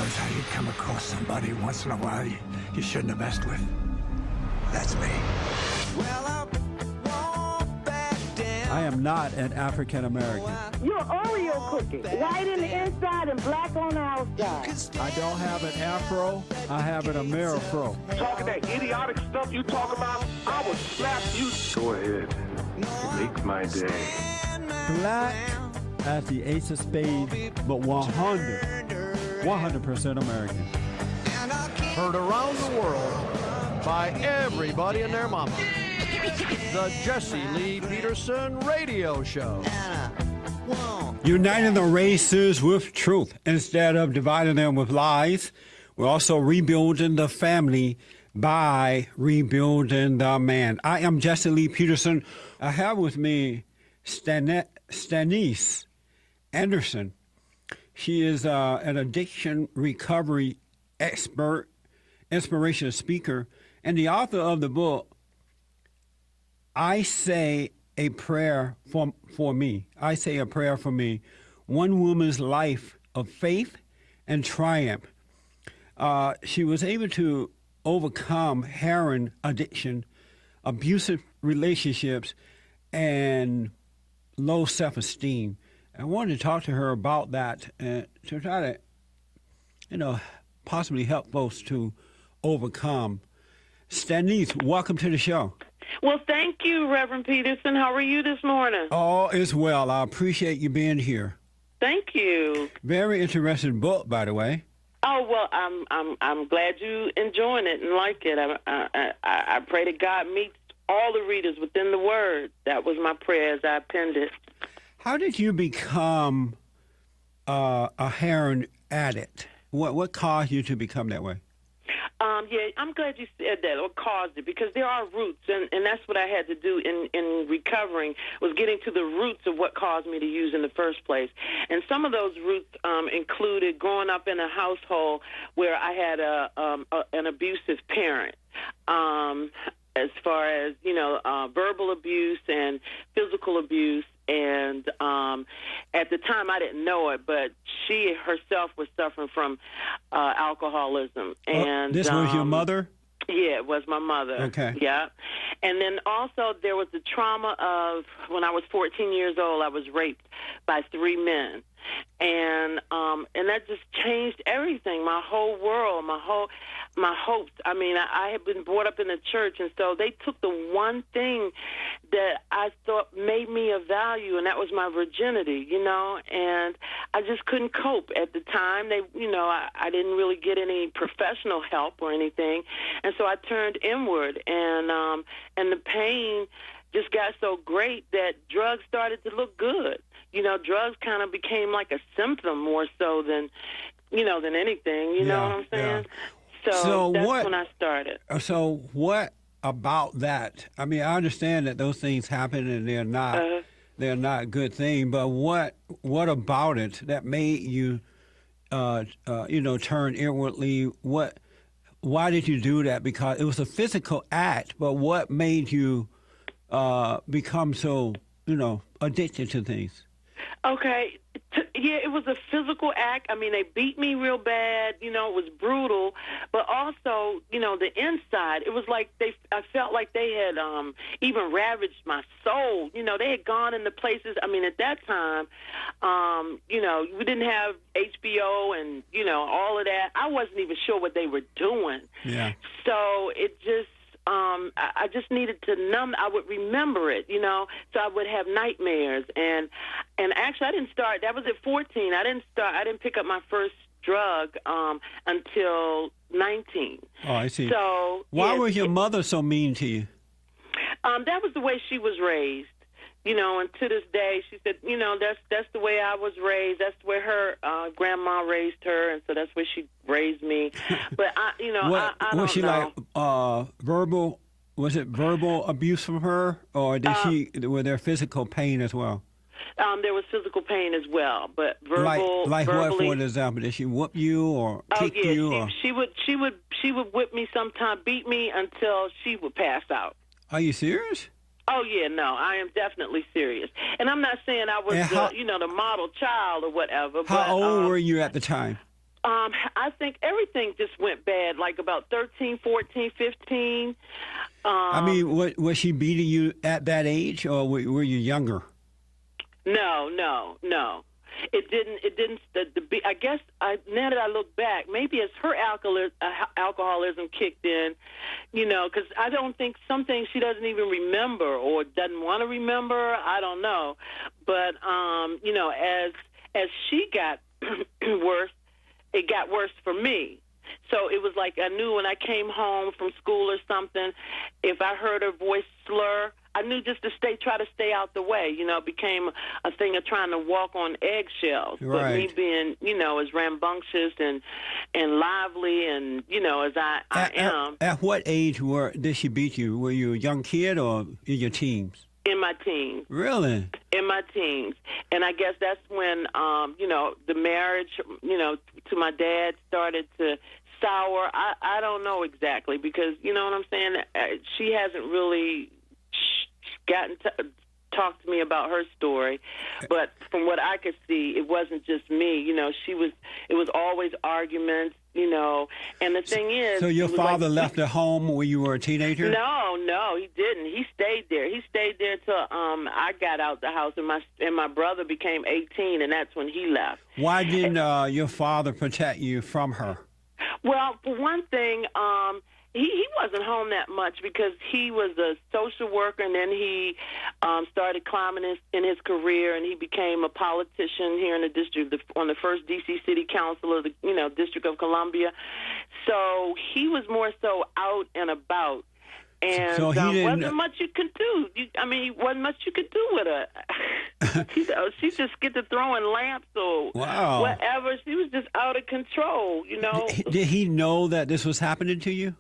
knows how you come across somebody once in a while you shouldn't have messed with. That's me. I am not an African American. You're an Oreo cookie, white in the inside and black on the outside. I don't have an afro. I have an Amerifro. Talking that idiotic stuff you talk about, I will slap you. Go ahead. Make my day. Black as the ace of spades, but 100% American. Heard around the world by everybody and their mama. The Jesse Lee Peterson Radio Show. Uniting the races with truth instead of dividing them with lies. We're also rebuilding the family by rebuilding the man. I am Jesse Lee Peterson. I have with me Stanice Anderson. She is an addiction recovery expert, inspirational speaker, and the author of the book, I Say a Prayer for Me. I Say a Prayer for Me. One woman's life of faith and triumph. She was able to overcome heroin addiction, abusive relationships, and low self-esteem. I wanted to talk to her about that and to try to, possibly help folks to overcome. Stanice, welcome to the show. Well, thank you, Reverend Peterson. How are you this morning? All is well. I appreciate you being here. Thank you. Very interesting book, by the way. Oh, well, I'm glad you enjoying it and like it. I pray that God meets all the readers within the Word. That was my prayer as I penned it. How did you become a heroin addict? What caused you to become that way? Yeah, I'm glad you said that, or caused it, because there are roots, and that's what I had to do in recovering, was getting to the roots of what caused me to use in the first place. And some of those roots included growing up in a household where I had an abusive parent. As far as, verbal abuse and physical abuse. And at the time, I didn't know it, but she herself was suffering from alcoholism. And this was your mother? Yeah, it was my mother. Okay. Yeah. And then also there was the trauma of when I was 14 years old, I was raped by 3 men. And that just changed everything, my whole world, my hopes. I mean, I had been brought up in the church, and so they took the one thing that I thought made me of value, and that was my virginity, and I just couldn't cope at the time. I didn't really get any professional help or anything, and so I turned inward, and the pain just got so great that drugs started to look good. Drugs kind of became like a symptom more so than anything. You know what I'm saying? Yeah. So that's when I started. So what about that? I mean, I understand that those things happen and they're not good things, but what about it that made you turn inwardly? Why did you do that? Because it was a physical act, but what made you become so addicted to things? Okay. Yeah, it was a physical act. I mean, they beat me real bad. It was brutal. But also, the inside, it was like I felt like they had even ravaged my soul. They had gone into places. I mean, at that time, we didn't have HBO and, all of that. I wasn't even sure what they were doing. Yeah. So it just... I just needed to numb. I would remember it, so I would have nightmares. And actually, I didn't start. That was at 14. I didn't pick up my first drug until 19. Oh, I see. So why was your mother so mean to you? That was the way she was raised. And to this day, she said, that's the way I was raised. That's the way her grandma raised her, and so that's where she raised me. But I don't was she know. Like verbal? Was it verbal abuse from her, or were there physical pain as well? There was physical pain as well, but verbally. What, for example? Did she whoop you or kick you? Or? She would whip me sometime, beat me until she would pass out. Are you serious? Oh, yeah, no, I am definitely serious. And I'm not saying I was, the model child or whatever. How old were you at the time? I think everything just went bad, like about 13, 14, 15. I mean, was she beating you at that age, or were you younger? No. It didn't. I guess now that I look back, maybe as her alcoholism kicked in, because I don't think some things she doesn't even remember or doesn't want to remember. I don't know, but as she got worse, it got worse for me. So it was like I knew when I came home from school or something, if I heard her voice slur, I knew just to try to stay out the way. It became a thing of trying to walk on eggshells. Right. But me being, as rambunctious and lively and, as I am. At what age did she beat you? Were you a young kid or in your teens? In my teens. Really? In my teens. And I guess that's when, the marriage, to my dad started to sour. I don't know exactly because, you know what I'm saying? She hasn't really gotten to talk to me about her story, but from what I could see, it wasn't just me. It was always arguments. And the thing is, so your father left the home when you were a teenager? No, he didn't. He stayed there. He stayed there till I got out the house, and my brother became 18, and that's when he left. Why didn't your father protect you from her? Well, for one thing, he wasn't home that much because he was a social worker, and then he started climbing in his career, and he became a politician here in the district, on the first D.C. City Council of the District of Columbia. So he was more so out and about. And so wasn't much you could do. Wasn't much you could do with her. She just get to throwing lamps or whatever. She was just out of control, Did he know that this was happening to you?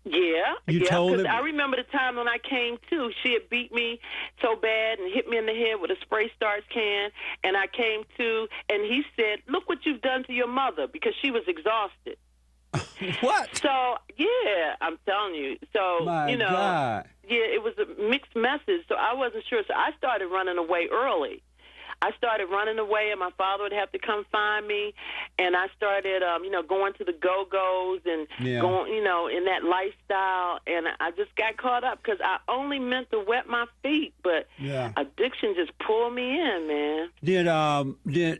Yeah. You told him? I remember the time when I came to. She had beat me so bad and hit me in the head with a spray starch can, and I came to, and he said, "Look what you've done to your mother," because she was exhausted. What? So, yeah, I'm telling you. So, My God. Yeah, it was a mixed message, so I wasn't sure. So I started running away early. I started running away, and my father would have to come find me. And I started, going to the go-go's and going, in that lifestyle. And I just got caught up because I only meant to wet my feet, but addiction just pulled me in, man. Did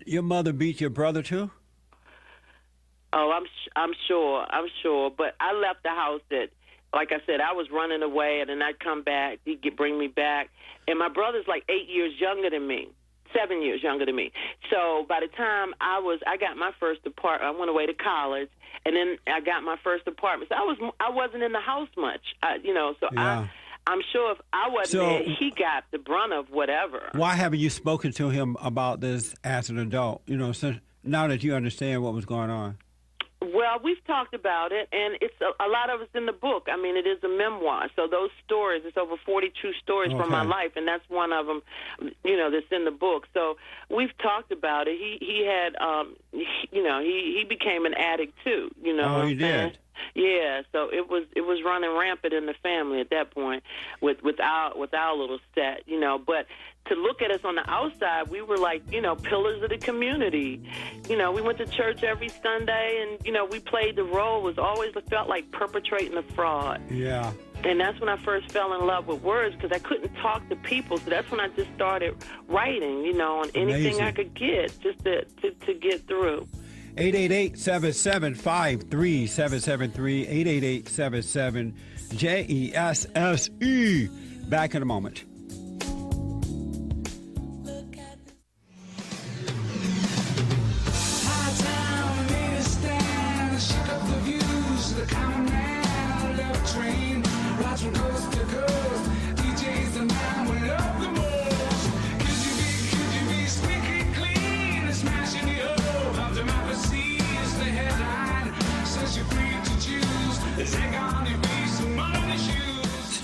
your mother beat your brother too? Oh, I'm sure. But I left the house like I said, I was running away, and then I'd come back. He'd bring me back. And my brother's like 8 years younger than me. 7 years younger than me. So by the time I got my first apartment, I went away to college, and then I got my first apartment. So I wasn't in the house much, I'm sure if I wasn't there, he got the brunt of whatever. Why haven't you spoken to him about this as an adult? Since now that you understand what was going on. Well, we've talked about it, and it's a lot of it's in the book. I mean, it is a memoir. So those stories, it's over 40 true stories from my life, and that's one of them, that's in the book. So we've talked about it. He had, he became an addict too. Oh, he did. Yeah, so it was running rampant in the family at that point with our little set, But to look at us on the outside, we were like, pillars of the community. We went to church every Sunday, and we played the role. It was always felt like perpetrating a fraud. Yeah. And that's when I first fell in love with words because I couldn't talk to people. So that's when I just started writing, on anything I could get just to get through. 888-775-3773, 888-77-JESSE. Back in a moment.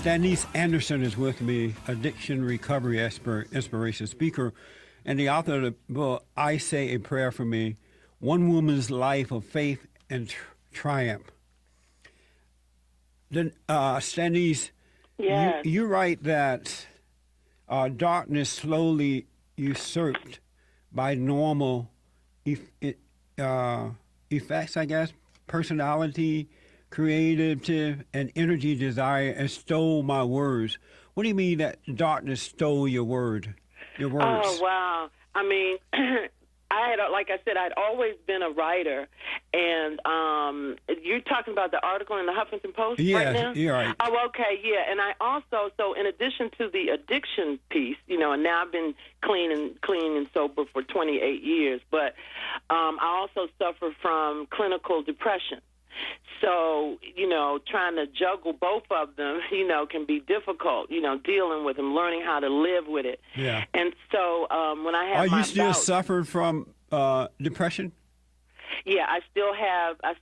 Stanice Anderson is with me, addiction recovery expert, inspiration speaker, and the author of the book, I Say a Prayer for Me, One Woman's Life of Faith and Triumph. Then, Stanice, yes. you write that darkness slowly usurped by normal effects, I guess, personality, creative, and energy desire, and stole my words. What do you mean that darkness stole your words? Oh, wow. I mean, like I said, I'd always been a writer, and you're talking about the article in the Huffington Post right now? Yeah, you're right. Oh, okay, yeah. And I also, so in addition to the addiction piece, and now I've been clean and sober for 28 years, but I also suffer from clinical depression. So, trying to juggle both of them, can be difficult, dealing with them, learning how to live with it. Yeah. And so when I have Are you still suffering from depression? Yeah, I still have that's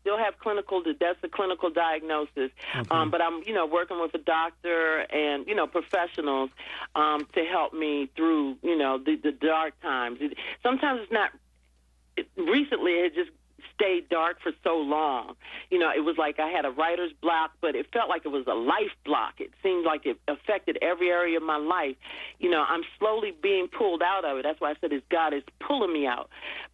a clinical diagnosis. Okay. But I'm, working with a doctor and, professionals to help me through, the dark times. Sometimes it's not, recently it just stayed dark for so long. It was like I had a writer's block, but it felt like it was a life block. It seemed like it affected every area of my life. I'm slowly being pulled out of it. That's why I said God is pulling me out,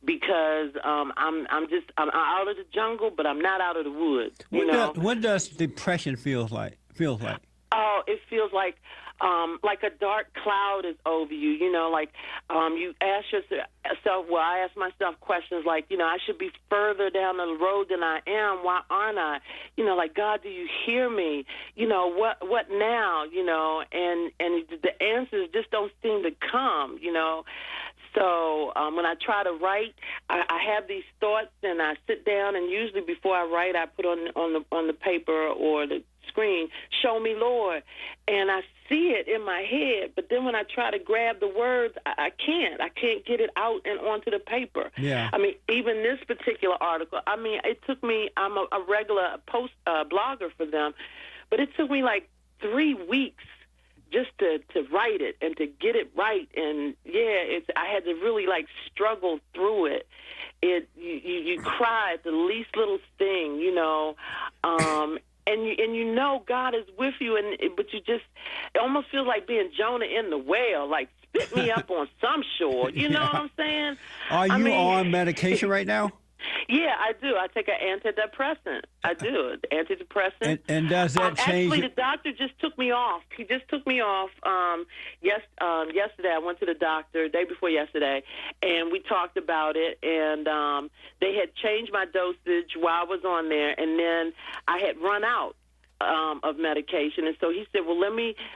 because I'm out of the jungle, but I'm not out of the woods. What does depression feel like? Oh, it feels like a dark cloud is over you. You ask yourself, well, I ask myself questions like, I should be further down the road than I am. Why aren't I? Like, God, do you hear me? What now? And the answers just don't seem to come, So when I try to write, I have these thoughts, and I sit down, and usually before I write, I put on the paper or the screen, "Show me, Lord," and I see it in my head. But then when I try to grab the words, I can't. I can't get it out and onto the paper. Yeah. I mean, even this particular article. I mean, it took me. I'm a regular blogger for them, but it took me like 3 weeks just to write it and to get it right. And I had to really like struggle through it. You cry at the least little thing, and God is with you, but you just, it almost feels like being Jonah in the whale, like spit me up on some shore. You know what I'm saying? Are you on medication right now? Yeah, I do. I take an antidepressant. I do, antidepressant. And does that change? Actually, the doctor just took me off. He just took me off. Yesterday, I went to the doctor, day before yesterday, and we talked about it. And they had changed my dosage while I was on there, and then I had run out of medication. And so he said, well,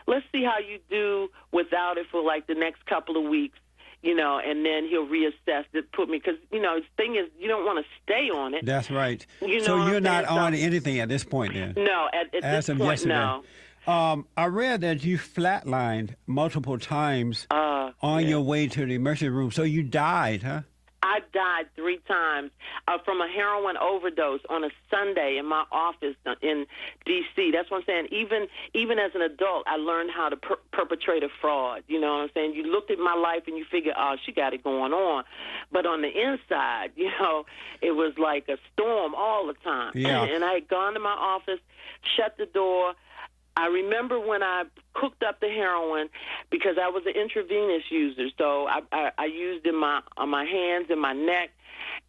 let's see how you do without it for like the next couple of weeks. And then he'll reassess it, put me, because, the thing is, you don't want to stay on it. That's right. So you're not on anything at this point then? No, at this point, yesterday. no. I read that you flatlined multiple times on your way to the emergency room. So you died, huh? I died 3 times from a heroin overdose on a Sunday in my office in D.C. That's what I'm saying. Even as an adult, I learned how to perpetrate a fraud. You know what I'm saying? You looked at my life and you figure, oh, she got it going on. But on the inside, it was like a storm all the time. Yeah. And I had gone to my office, shut the door. I remember when I cooked up the heroin, because I was an intravenous user, so I used in my hands and my neck,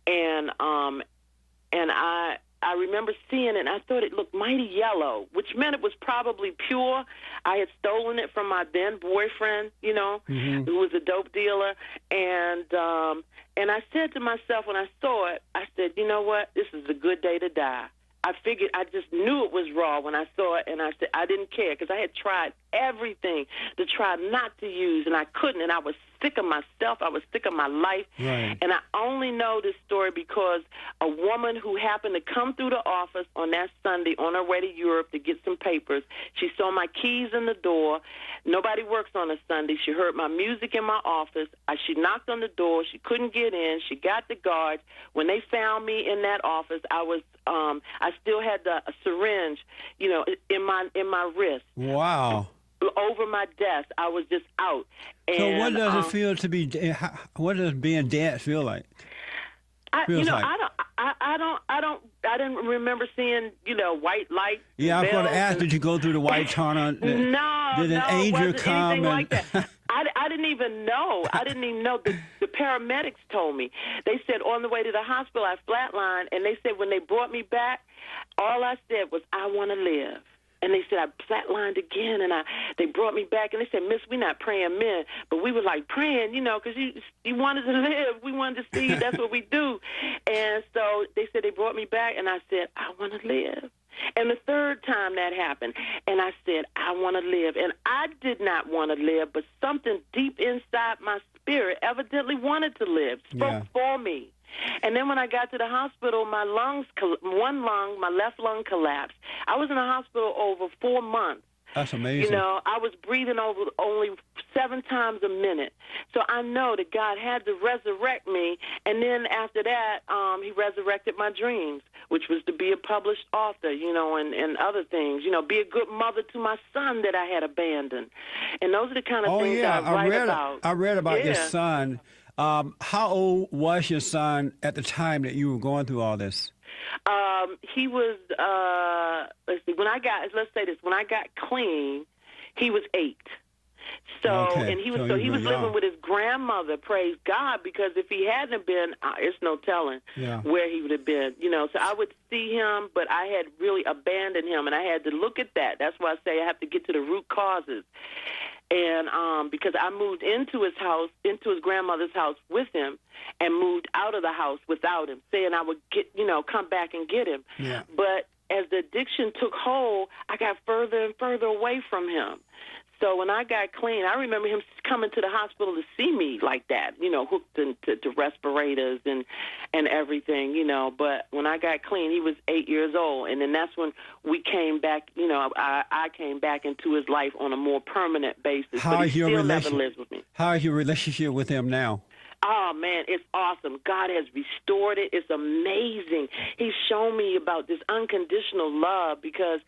and I remember seeing it, and I thought it looked mighty yellow, which meant it was probably pure. I had stolen it from my then boyfriend, Mm-hmm. who was a dope dealer, and I said to myself when I saw it, I said, you know what, this is a good day to die. I figured, I just knew it was raw when I saw it, and I said I didn't care, because I had tried everything to try not to use, and I couldn't, and I was sick of myself. I was sick of my life. Right. And I only know this story because a woman who happened to come through the office on that Sunday on her way to Europe to get some papers, she saw my keys in the door. Nobody works on a Sunday. She heard my music in my office. She knocked on the door. She couldn't get in. She got the guards. When they found me in that office, I still had a syringe, in my wrist. Wow. Over my desk. I was just out. And, so what does it feel to be? What does being dead feel like? I didn't remember seeing, white light. Yeah, I was going to ask, did you go through the white tunnel? No, did an angel wasn't come? Anything like that. I didn't even know. I didn't even know the paramedics told me. They said on the way to the hospital, I flatlined, and they said when they brought me back, all I said was, I want to live. And they said I flatlined again, and they brought me back, and they said, Miss, we're not praying men, but we were like praying, because you wanted to live. We wanted to see you. That's what we do. And so they said they brought me back, and I said, I want to live. And the third time that happened, and I said, I want to live. And I did not want to live, but something deep inside my spirit evidently wanted to live, spoke for me. And then when I got to the hospital, my my left lung collapsed. I was in the hospital over 4 months. That's amazing. I was breathing over only 7 times a minute. So I know that God had to resurrect me. And then after that, he resurrected my dreams, which was to be a published author, and other things, be a good mother to my son that I had abandoned. And those are the kind of things I write about. I read about your son. How old was your son at the time that you were going through all this? He was, let's see, when I got clean, he was 8. So, okay. And he was, so he was living with his grandmother, praise God, because if he hadn't been, it's no telling where he would have been, So I would see him, but I had really abandoned him, and I had to look at that. That's why I say I have to get to the root causes. And because I moved into his house, into his grandmother's house with him, and moved out of the house without him, saying I would come back and get him. Yeah. But as the addiction took hold, I got further and further away from him. So when I got clean, I remember him coming to the hospital to see me like that, hooked into respirators and everything, But when I got clean, he was 8 years old. And then that's when we came back, I came back into his life on a more permanent basis. But he still never lives with me. How is your relationship with him now? Oh, man, it's awesome. God has restored it. It's amazing. He's shown me about this unconditional love because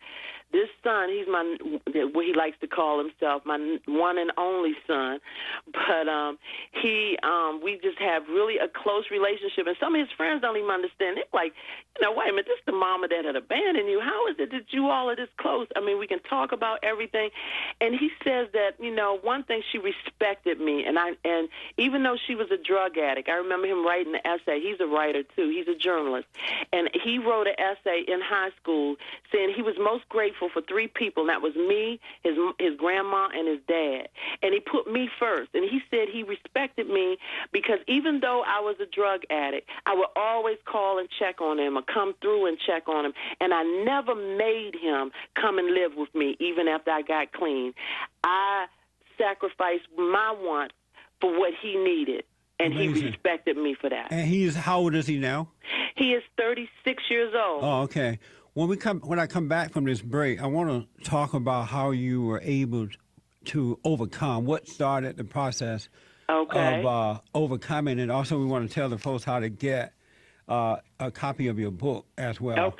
this son, he's what he likes to call himself, my one and only son. But we just have really a close relationship. And some of his friends don't even understand. They're like, wait a minute, this is the mama that had abandoned you. How is it that you all are this close? I mean, we can talk about everything. And he says that, one thing, she respected me. And even though she was a drug addict, I remember him writing an essay. He's a writer, too. He's a journalist. And he wrote an essay in high school saying he was most grateful for 3 people, and that was me, his grandma, and his dad. And he put me first. And he said he respected me because even though I was a drug addict, I would always call and check on him or come through and check on him. And I never made him come and live with me even after I got clean. I sacrificed my wants for what he needed. And Amazing. He respected me for that. And how old is he now? He is 36 years old. Oh, okay. When I come back from this break, I want to talk about how you were able to overcome, what started the process of overcoming, and also we want to tell the folks how to get a copy of your book as well.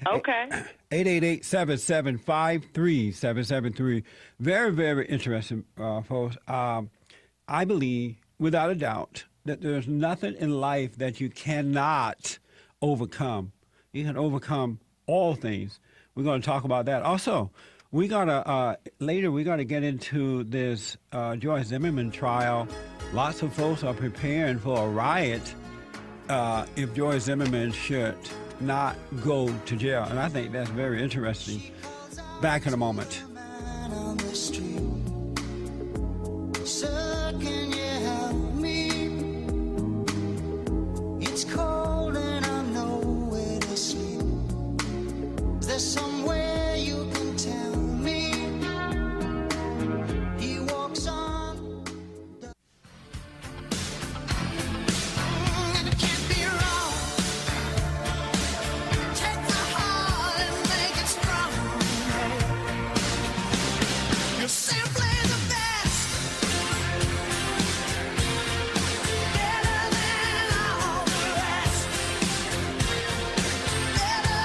Okay. 888-775-3773. Very, very interesting, folks. I believe, without a doubt, that there's nothing in life that you cannot overcome. You can overcome all things. We're going to talk about that. Also, we gotta later we gotta get into this Joyce Zimmerman trial. Lots of folks are preparing for a riot if Joyce Zimmerman should not go to jail, and I think that's very interesting. Back in a moment. Somewhere you can tell me he walks on. And it can't be wrong. Take the heart and make it strong. You're simply the best. Better than all the rest. Better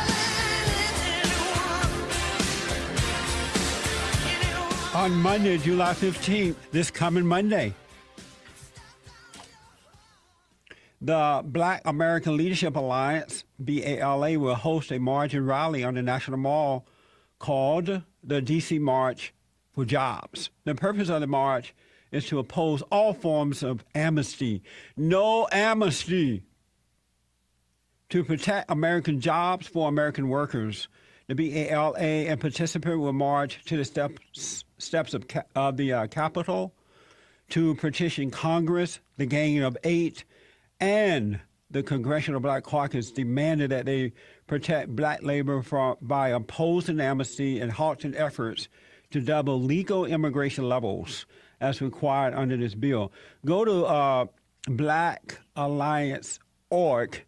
On Monday, July 15th, this coming Monday, the Black American Leadership Alliance, BALA, will host a march and rally on the National Mall called the DC March for Jobs. The purpose of the march is to oppose all forms of amnesty. No amnesty. To protect American jobs for American workers. The BALA and participant will march to the steps of the Capitol to petition Congress. The Gang of Eight and the Congressional Black Caucus demanded that they protect black labor by opposing amnesty and halting efforts to double legal immigration levels as required under this bill. Go to blackallianceorg.org,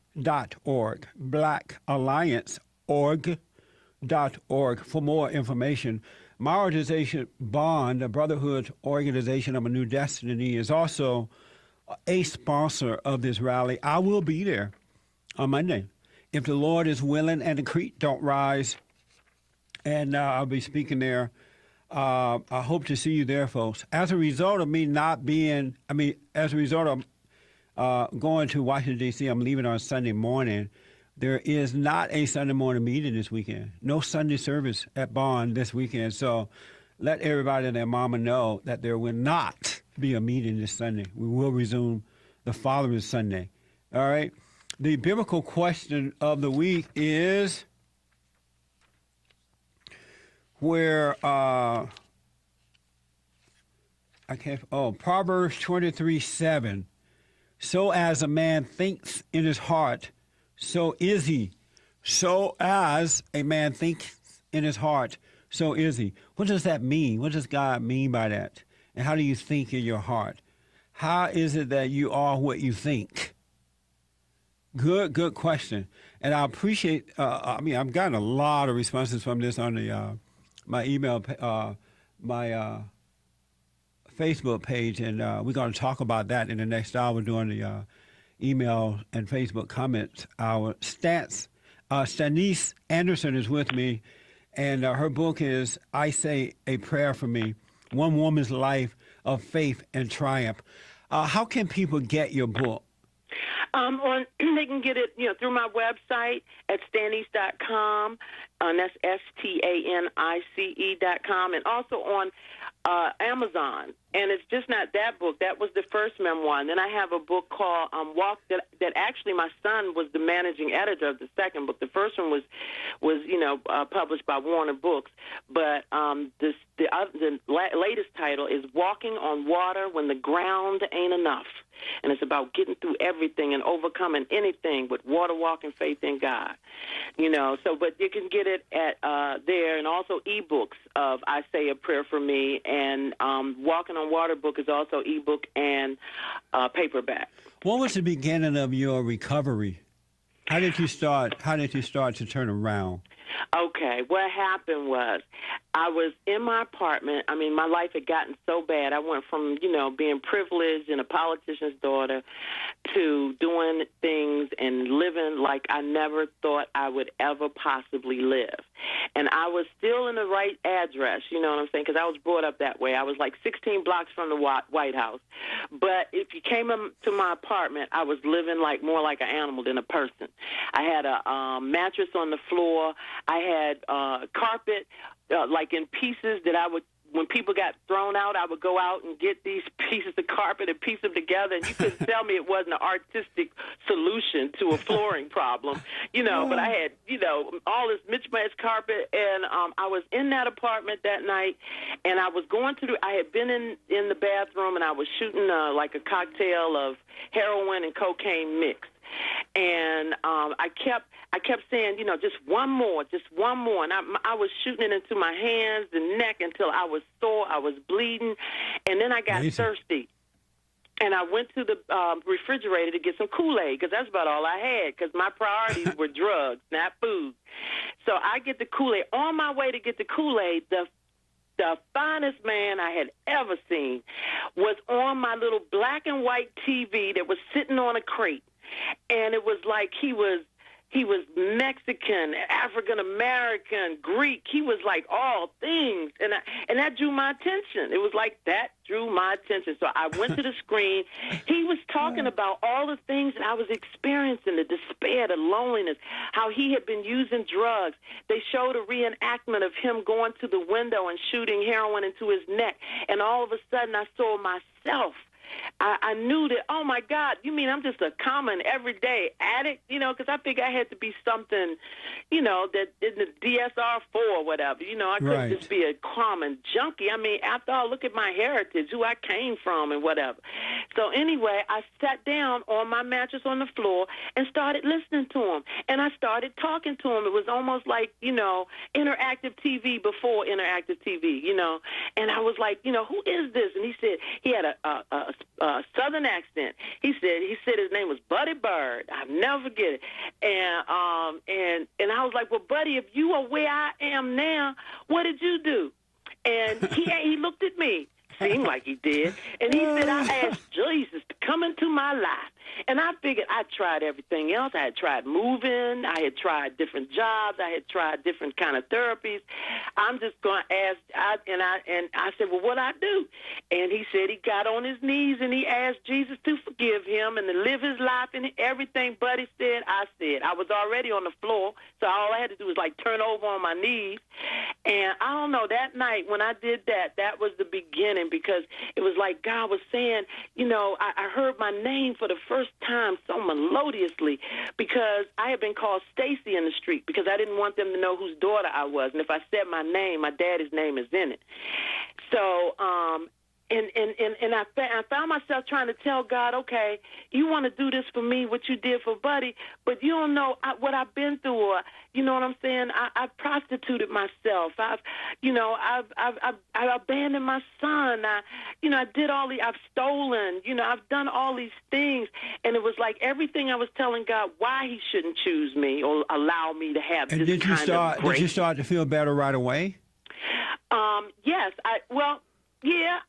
blackallianceorg.org for more information. My organization, Bond, the Brotherhood Organization of a New Destiny, is also a sponsor of this rally. I will be there on Monday, if the Lord is willing and the creek don't rise, and I'll be speaking there. I hope to see you there, folks. As a result of me as a result of going to Washington, D.C., I'm leaving on Sunday morning. There is not a Sunday morning meeting this weekend. No Sunday service at Bond this weekend. So let everybody and their mama know that there will not be a meeting this Sunday. We will resume the following Sunday. All right? The biblical question of the week is where Proverbs 23:7. So as a man thinks in his heart, so is he. So as a man thinks in his heart, so is he. What does that mean? What does God mean by that? And how do you think in your heart? How is it that you are what you think? Good question. And I appreciate, I've gotten a lot of responses from this on the my email, my Facebook page, and we're going to talk about that in the next hour during the email and Facebook comments hour. Stanice Anderson is with me, and her book is I Say a Prayer for Me, One Woman's Life of Faith and Triumph. How can people get your book? They can get it, through my website at stanice.com, and that's STANICE.com, and also on Amazon. And it's just not that book. That was the first memoir. And then I have a book called Walk that actually my son was the managing editor of the second book. The first one was published by Warner Books. But the latest title is Walking on Water When the Ground Ain't Enough. And it's about getting through everything and overcoming anything with water walking faith in God. But you can get it at there, and also ebooks of I Say a Prayer for Me, and Walking on Water book is also ebook and paperback. What was the beginning of your recovery? How did you start to turn around? Okay, what happened was I was in my apartment. I mean, my life had gotten so bad. I went from, being privileged and a politician's daughter to doing things and living like I never thought I would ever possibly live. And I was still in the right address, you know what I'm saying, because I was brought up that way. I was like 16 blocks from the White House. But if you came to my apartment, I was living more like an animal than a person. I had a mattress on the floor. I had carpet in pieces that I would, when people got thrown out, I would go out and get these pieces of carpet and piece them together. And you couldn't tell me it wasn't an artistic solution to a flooring problem, But I had, all this mismatched carpet. And I was in that apartment that night, and I was I had been in the bathroom, and I was shooting a cocktail of heroin and cocaine mixed. And I kept saying, just one more. And I was shooting it into my hands and neck until I was sore, I was bleeding, and then I got thirsty. And I went to the refrigerator to get some Kool-Aid, because that's about all I had, because my priorities were drugs, not food. So I get the Kool-Aid. On my way to get the Kool-Aid, the finest man I had ever seen was on my little black and white TV that was sitting on a crate. And it was like he was He was Mexican, African American, Greek. He was like all things, and that drew my attention. It was like that drew my attention. So I went to the screen. He was talking about all the things that I was experiencing, the despair, the loneliness, how he had been using drugs. They showed a reenactment of him going to the window and shooting heroin into his neck, and all of a sudden I saw myself. I knew that, oh, my God, you mean I'm just a common, everyday addict? You know, because I figured I had to be something, you know, that in the DSR-4 or whatever. You know, I couldn't just be a common junkie. I mean, after all, look at my heritage, who I came from and whatever. So anyway, I sat down on my mattress on the floor and started listening to him. And I started talking to him. It was almost like, you know, interactive TV before interactive TV, you know. And I was like, you know, who is this? And he said he had a Southern accent. He said his name was Buddy Bird. I'll never forget it. And I was like, well, Buddy, if you are where I am now, what did you do? And he looked at me. Seemed like he did. And he said, I asked Jesus to come into my life. And I figured I tried everything else. I had tried moving. I had tried different jobs. I had tried different kind of therapies. I'm just going to ask. I said, well, what I do? And he said he got on his knees and he asked Jesus to forgive him and to live his life and everything. Buddy said, I was already on the floor, so all I had to do was like turn over on my knees. And I don't know, that night when I did that, that was the beginning, because it was like God was saying, you know, I heard my name for the first time so melodiously, because I had been called Stacy in the street because I didn't want them to know whose daughter I was. And if I said my name, my daddy's name is in it. So, and I found myself trying to tell God, okay, you want to do this for me, what you did for Buddy, but you don't know what I've been through, or you know what I'm saying? I prostituted myself. I've abandoned my son. I did I've stolen. You know, I've done all these things, and it was like everything I was telling God why He shouldn't choose me or allow me to have and this did you start? Did you start to feel better right away? Yes. Yeah,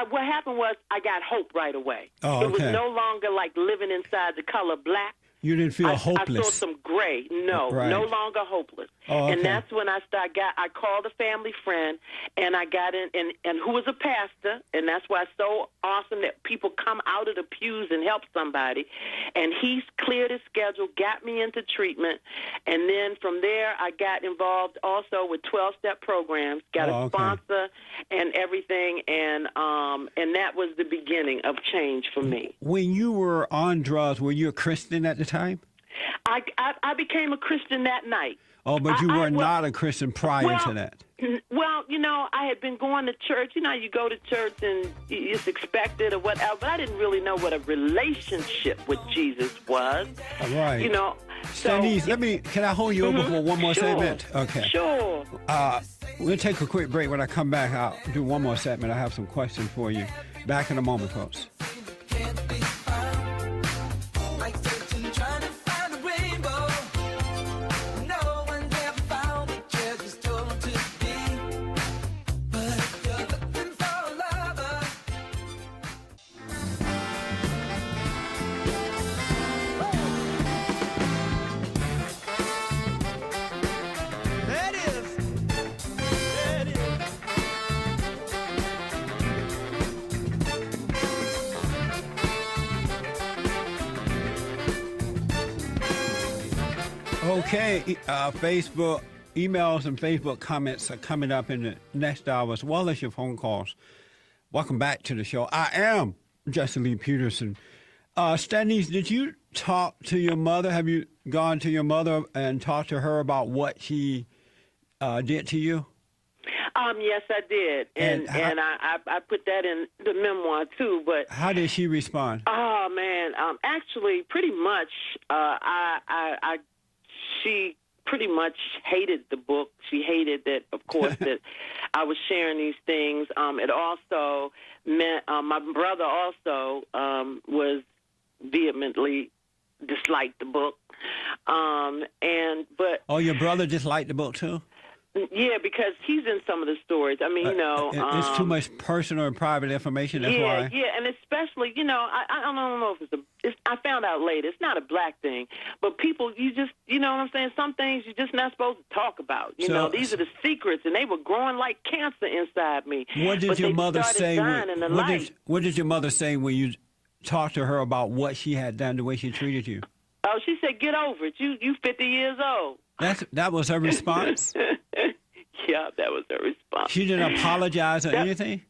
what happened was I got hope right away. Oh, okay. It was no longer like living inside the color black. You didn't feel hopeless. I saw some gray. No, right. No longer hopeless. Oh, okay. And that's when I called a family friend, and I got in, and who was a pastor, and that's why it's so awesome that people come out of the pews and help somebody. And he cleared his schedule, got me into treatment, and then from there I got involved also with 12-step programs, got a sponsor and everything, and that was the beginning of change for me. When you were on drugs, were you a Christian at the time? I became a Christian that night. Oh, but you were not a Christian prior to that. Well, you know, I had been going to church. You know, you go to church and it's expected or whatever. But I didn't really know what a relationship with Jesus was. All right. You know. Stanice, can I hold you over for one more segment? Okay. Sure. We'll take a quick break. When I come back, I'll do one more segment. I have some questions for you. Back in a moment, folks. Okay, Facebook emails and Facebook comments are coming up in the next hour, as well as your phone calls. Welcome back to the show. I am Jesse Lee Peterson. Stanice, did you talk to your mother? Have you gone to your mother and talked to her about what she did to you? Yes, I did, and I put that in the memoir too. But how did she respond? Oh man, actually, pretty much, she pretty much hated the book. She hated that, of course, that I was sharing these things. It also meant my brother also was vehemently disliked the book, but your brother disliked the book too? Yeah, because he's in some of the stories. I mean, you know, it's too much personal and private information. That's why. Yeah, and especially, you know, I don't know if I found out later it's not a black thing, but people, you know what I'm saying? Some things you're just not supposed to talk about. You know, these are the secrets, and they were growing like cancer inside me. What did your mother say? What did your mother say when you talked to her about what she had done, the way she treated you? Oh, she said, "Get over it. You 50 years old." That was her response? Yeah, that was her response. She didn't apologize or anything?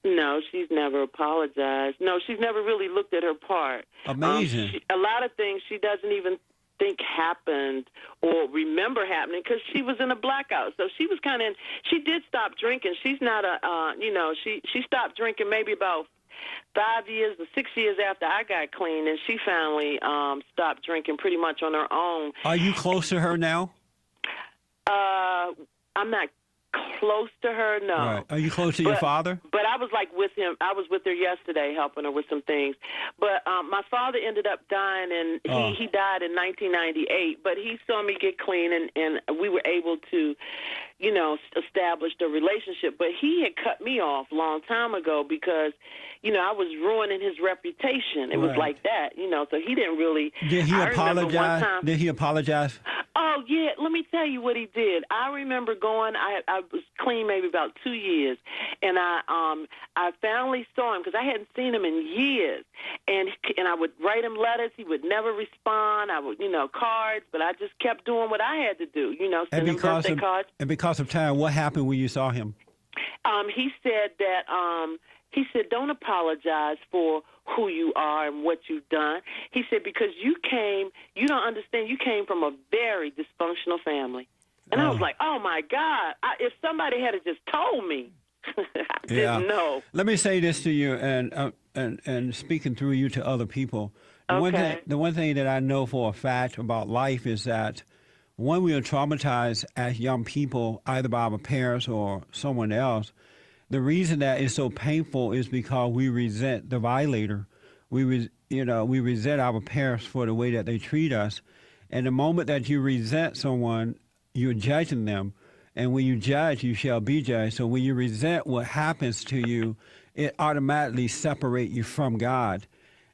No, she's never apologized. No, she's never really looked at her part. Amazing. A lot of things she doesn't even think happened or remember happening because she was in a blackout. So she was kind of she did stop drinking. She's not she stopped drinking maybe about 5 years or 6 years after I got clean, and she finally stopped drinking pretty much on her own. Are you close to her now? I'm not close to her, no. Right. Are you close to your father? But I was like with him. I was with her yesterday, helping her with some things. But my father ended up dying, and he died in 1998. But he saw me get clean, and we were able to, you know, establish a relationship. But he had cut me off a long time ago because, you know, I was ruining his reputation. It was like that, you know. So he didn't really. Did he apologize? Did he apologize? Oh, yeah. Let me tell you what he did. I remember going, I was clean maybe about 2 years, and I finally saw him because I hadn't seen him in years. And I would write him letters. He would never respond. I would, you know, cards, but I just kept doing what I had to do, you know, send him birthday cards. And because of time, what happened when you saw him? He said that, don't apologize for who you are and what you've done. He said, because you don't understand, you came from a very dysfunctional family. And I was like, oh, my God, if somebody had just told me, I didn't know. Let me say this to you, and speaking through you to other people. The one thing that I know for a fact about life is that when we are traumatized as young people, either by our parents or someone else, the reason that is so painful is because we resent the violator. We resent our parents for the way that they treat us. And the moment that you resent someone, you're judging them. And when you judge, you shall be judged. So when you resent what happens to you, it automatically separates you from God.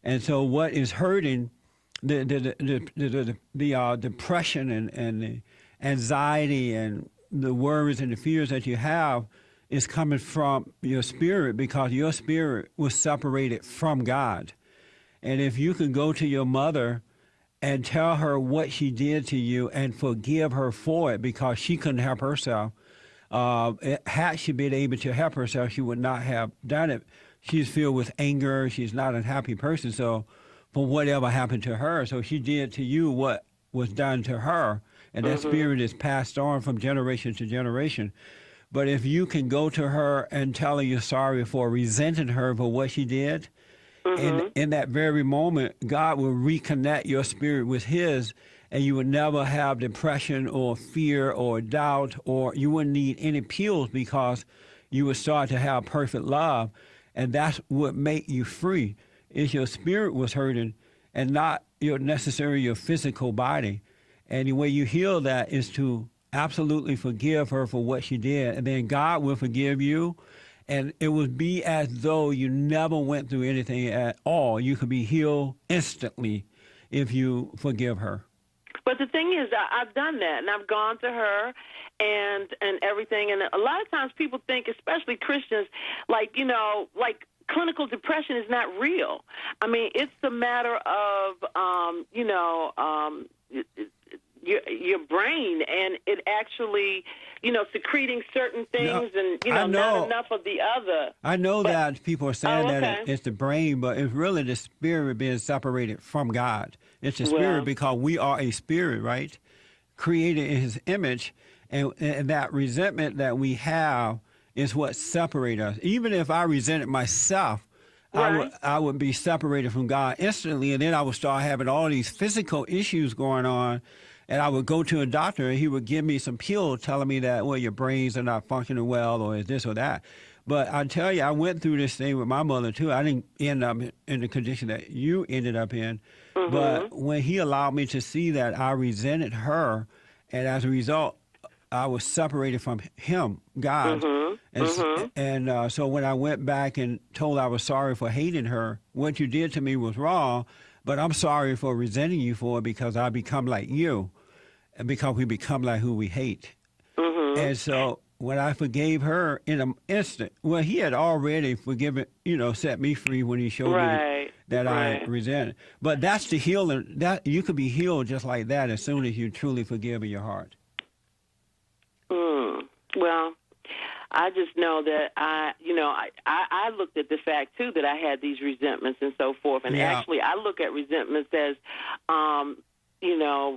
And so what is hurting, the depression and the anxiety and the worries and the fears that you have is coming from your spirit, because your spirit was separated from God. And if you can go to your mother and tell her what she did to you and forgive her for it, because she couldn't help herself. Had she been able to help herself, she would not have done it. She's filled with anger. She's not a happy person. So for whatever happened to her, so she did to you what was done to her. And that spirit is passed on from generation to generation. But if you can go to her and tell her you're sorry for resenting her for what she did, in that very moment, God will reconnect your spirit with his, and you would never have depression or fear or doubt, or you wouldn't need any pills, because you would start to have perfect love. And that's what make you free, is your spirit was hurting and not necessarily your physical body. And the way you heal that is to absolutely forgive her for what she did, and then God will forgive you, and it would be as though you never went through anything at all. You could be healed instantly if you forgive her. But the thing is, I've done that, and I've gone to her and everything, and a lot of times people think, especially Christians, like, you know, like clinical depression is not real. I mean, it's a matter of, your brain, and it actually, you know, secreting certain things, and, you know, not enough of the other. I know that people are saying that it's the brain, but it's really the spirit being separated from God. It's the spirit, because we are a spirit, right? Created in his image, and that resentment that we have is what separates us. Even if I resented myself, I would be separated from God instantly, and then I would start having all these physical issues going on. And I would go to a doctor, and he would give me some pills telling me that, well, your brains are not functioning well, or is this or that. But I tell you, I went through this thing with my mother, too. I didn't end up in the condition that you ended up in. But when he allowed me to see that I resented her, and as a result, I was separated from him, God. And so when I went back and told I was sorry for hating her, what you did to me was wrong, but I'm sorry for resenting you for it because I become like you, and because we become like who we hate. And so when I forgave her in an instant, well, he had already forgiven, set me free when he showed me that I resented. But that's the healing. That you could be healed just like that as soon as you truly forgive in your heart. Well, I just know that I looked at the fact too that I had these resentments and so forth, and actually I look at resentments as,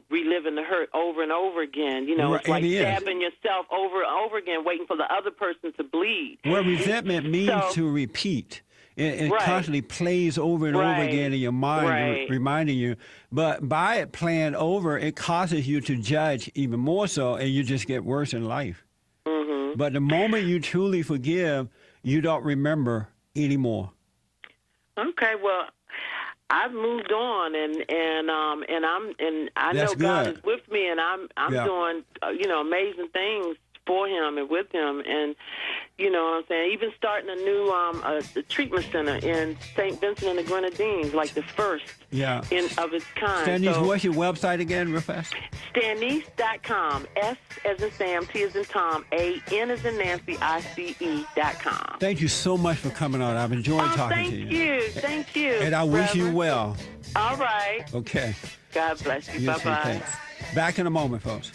reliving the hurt over and over again. It's like stabbing yourself over and over again, waiting for the other person to bleed. Well, resentment means to repeat. It constantly plays over and over again in your mind, reminding you. But by it playing over, it causes you to judge even more so, and you just get worse in life. But the moment you truly forgive, you don't remember anymore. Okay, well, I've moved on, and I That's know God good. is with me, and I'm doing amazing things for Him and with Him, and you know what I'm saying. Even starting a new a treatment center in St. Vincent and the Grenadines, like the first of its kind. Stanice, what's your website again, real fast? Stanice.com. S as in Sam, T as in Tom, A, N as in Nancy, ICE.com. Thank you so much for coming on. I've enjoyed talking to you. Thank you. And I wish you well. All right. Okay. God bless you. Bye-bye. Thanks. Back in a moment, folks.